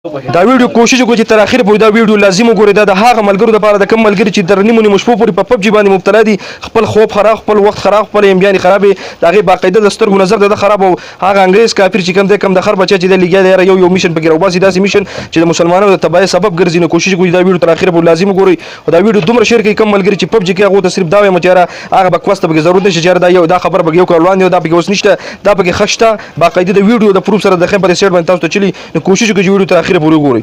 دا ویډیو کوشش وکړو چې تر اخره پورې دا ویډیو لازم وګورئ. دا د هغه ملګرو لپاره د کوم ملګري چې تر نیمو نیمو شپو پورې په پبجي باندې مبتلا دي، خپل خوب خراب، خپل وخت خراب، خپل امبیان خرابې، د هغې باقاعده د سترګو نظر د خراب. او هغه انګریز کافر چې کوم دی کم د خر بچی چې د لګیا دی یو میشن پکې راوباسي، داسې میشن چې د مسلمانانو د تباهۍ سبب ګرځي. نو کوشش وکړئ دا ویډیو تر اخره پورې لازم وګورئ او دا ویډیو دومره شیر کړئ کوم ملګري چې پبجي کې هغو ته صرف دا وایم چې هغه بکواس ته پکې ضرورت نشته چې دا یو دا خبره پکې یو کال وړاندې دا پکې اوس نشته، دا پکې ښه شته. باقاعده د ویډیو د پروف سره د خیم په دې سیټ باندې تاسو ته چلي. نو کوشش وکړئ چې ویډیو تر اخره پورې وګورئ.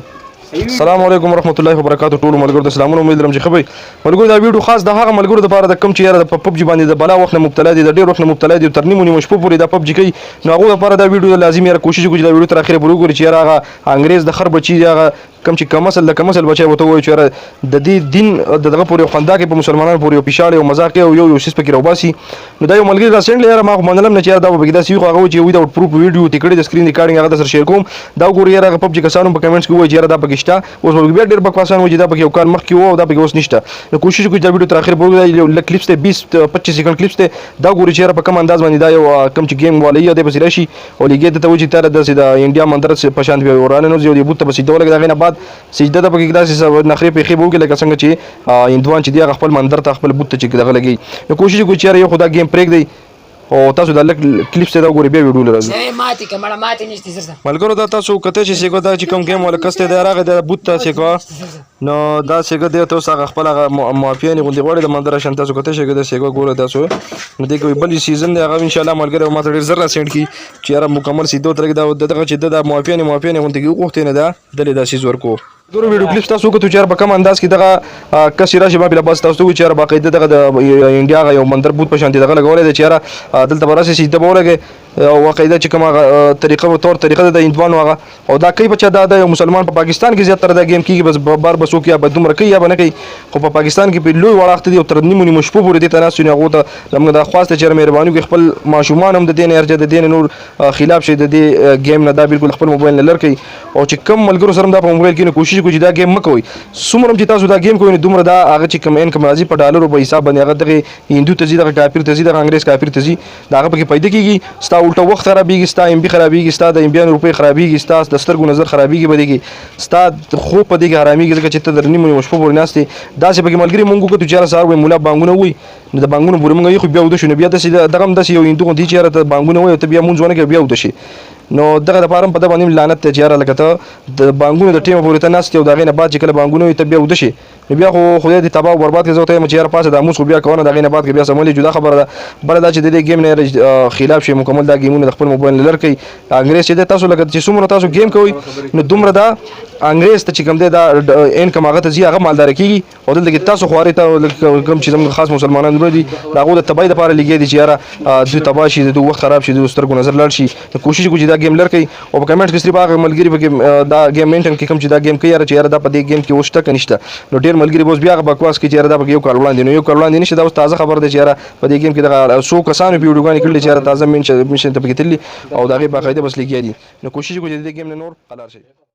السلام علیکم ورحمۃ اللہ وبرکاتہ. ټول ملګرو ته سلامونه، امید لرم چې ښه وئ. ملګرو دا ویډیو خاص د هغه ملګرو لپاره د کوم چې یاره د پبجي باندې د بلا وخت نه مبتلا دي، د ډېر وخت نه مبتلا دي، تر نیمو نیمو شپو پورې دا پبجي کوي. نو هغو لپاره دا ویډیو لازم یاره کوشش وکړو چې دا ویډیو تر اخره پورې وګورئ چې یاره هغه انګریز د خر بچي هغه کوم چې کمسل د کمسل بچی ورته وایي چې یاره د دې دین دغه پورې خندا کې په مسلمانانو پورې یو پیشاړ او مذاق او یو سیس پکې راوباسي. نو دا یو ملګري راسنډلی یاره ما خو منلم نه چې یاره دا به پکې داسې وي، خو هغه وایي چې ویداوټ پروف ویډیو تکړې د سکرین ریکارډینګ هغه در سره شیر کوم. دا وګورئ یاره هغه پبجي کسانو په کمنټس کې وایي چې یاره دا پکې شته. اوس به بیا ډېر بکواسان وایي چې دا پکې یو کال مخکې و او دا پکې اوس نشته. نو کوشش وکړئ دا ویډیو تر اخره پورې وګورئ. لږ کلیپس دی 20-25 سیکنډ کلیپس دی. دا وګورئ چې یاره په کوم انداز باندې دا یو کوم چې ګیم والا دی پسې راشي او لګي ته وایي چې تاره داسې د انډیا مندر په شان ورانه نوځي او د بوت ته پسې ډول د هغې نه بعد سجده ده پکې داسې نخرې پیښې به وکړي لکه څنګه چې هندوان چې دی هغه خپل مندر ته خپل بوت ته چې دغه لګوي. نو کوشش وکړئ چې یاره یو خو دا ګیم پرېږدئ او تاسو دا لږ کلیپس دی دا وګورئ بیا ویډیو راځو. ملګرو دا تاسو کته چې سیګو دا چې کوم ګیم والا کس دی دا راغی د بوت ته سیګو نو دا سیګو دی تاسو هغه خپل هغه مافیانې غوندې غواړي د مندر شان تاسو کته سیګو دا سیګو ګوره تاسو نو دې کوي بل سیزن دی هغه انشاءالله ملګرو ما ته ډېر زر راسینډ کړي چې یاره مکمل سیدو ترګ دا دغه چې د مافیانې غوندې غوښتې نه ده دلې دا سیز ورکو. ګورو ویډیو کلیپس تاسو وکړو چې یاره په کوم انداز کې دغه کس راشي ما بیا بس تاسو وګورئ چې یاره باقاعده دغه د انډیا هغه یو مندر بوت په شانتې دغه لګولی دی چې یاره دلته به راسې سجده به ولګئ او باقاعده چې کوم هغه طریقه ده د هندوانو هغه او دا کوي بچه دا د یو مسلمان په پاکستان کې زیاتره دا ګیم کېږي بس بار بس وکړي یا به دومره کوي یا به نه کوي، خو په پاکستان کې په لوی وړاخته دي او تر نیمو نیمو شپو پورې دې ته ناست وي. نو هغو ته زموږ دا خواست دی چې یاره مهرباني وکړئ خپل ماشومان هم د دې نه ارجه د دې نه نور خلاف شي د دې ګیم نه دا بالکل خپل موبایل نه لر کوي. او چې کوم ملګرو سره هم دا په موبایل کې نو کوشش وکړئ چې دا ګیم مه کوئ. څومره چې تاسو دا ګیم کوئ نو دومره دا هغه چې کوم انکم راځي په ډالرو په حساب باندې هغه دغه هندو ته ځي، دغه کافر ته ځي، دغه انګریز کافر ته ځي، د هغه پکې پیدا کېږي. ستا الټه وخت خرابېږي، ستا ام بي خرابېږي، ستا د امبیان روپۍ خرابېږي، ستا د سترګو نظر خرابېږي په دې کې، ستا خوب په دې کې حرامېږي ځکه چې ته د نیمو نیمو شپو پورې ناست یې. داسې پکې ملګري مونږ وکړو چې یاره سهار وایي ملا بانګونه وایي نو د بانګونو پورې مونږ وایي خو بیا وده شو. نو بیا داسې دغه هم داسې یو هندو غوندې چې یاره ته بانګونه وایي او ته بیا مونځ ونه کوې بیا وده شي. نو دغه دپاره هم په ده باندې لعنت دی چې یاره لکه ته د بانګونو د ټیمه پورې ته ناست یې او د هغې نه بعد چې کله بانګونه وي ته بیا وده شي نو بیا خو خدای دې تباه او برباد کړي. زه ورته وایم چې یاره پاسه دا مونځ خو بیا کوه نه د هغې نه بعد که بیا سمولې جدا خبره ده. بله دا چې د دې ګیم نه خلاف شي مکمل دا ګیمونه د خپل موبایل نه لر کوي. انګریز چې دی تاسو لکه چې څومره تاسو ګیم کوئ نو دومره دا انګریز ته چې کوم دی دا انکم هغه ته ځي هغه مالداره کېږي او دلته کې تاسو خوارې ته کوم چې زموږ خاص مسلمانان وروڼه دي د هغو د تباهۍ دپاره لګیا دي چې یاره دوی تباه شي، د دوی وخت خراب شي، د دوی سترګو نظر لاړ شي. نو کوشش وکړو چې دا ګیم لر کوي او په کمنټ کې صرف هغه ملګري پکې دا ګیم مینټن کې کوم چې دا ګیم کوي یاره چې یاره دا په دې ګیم کې اوس شته که نشته. نو ډېر ملګري به اوس بیا هغه بکواس کوي چې یاره دا پکې یو کال وړاندې نو یو کال وړاندې نشته. دا اوس تازه خبر دی چې یاره په دې ګیم کې دغه 100 کسانو په ویډیوګانې کړلې چې یاره تازه میشن ته پکې تللي او د هغې باقاعده بس لګیا دي. نو کوشش وکړو چې د دې ګیم نه نور قلار شي.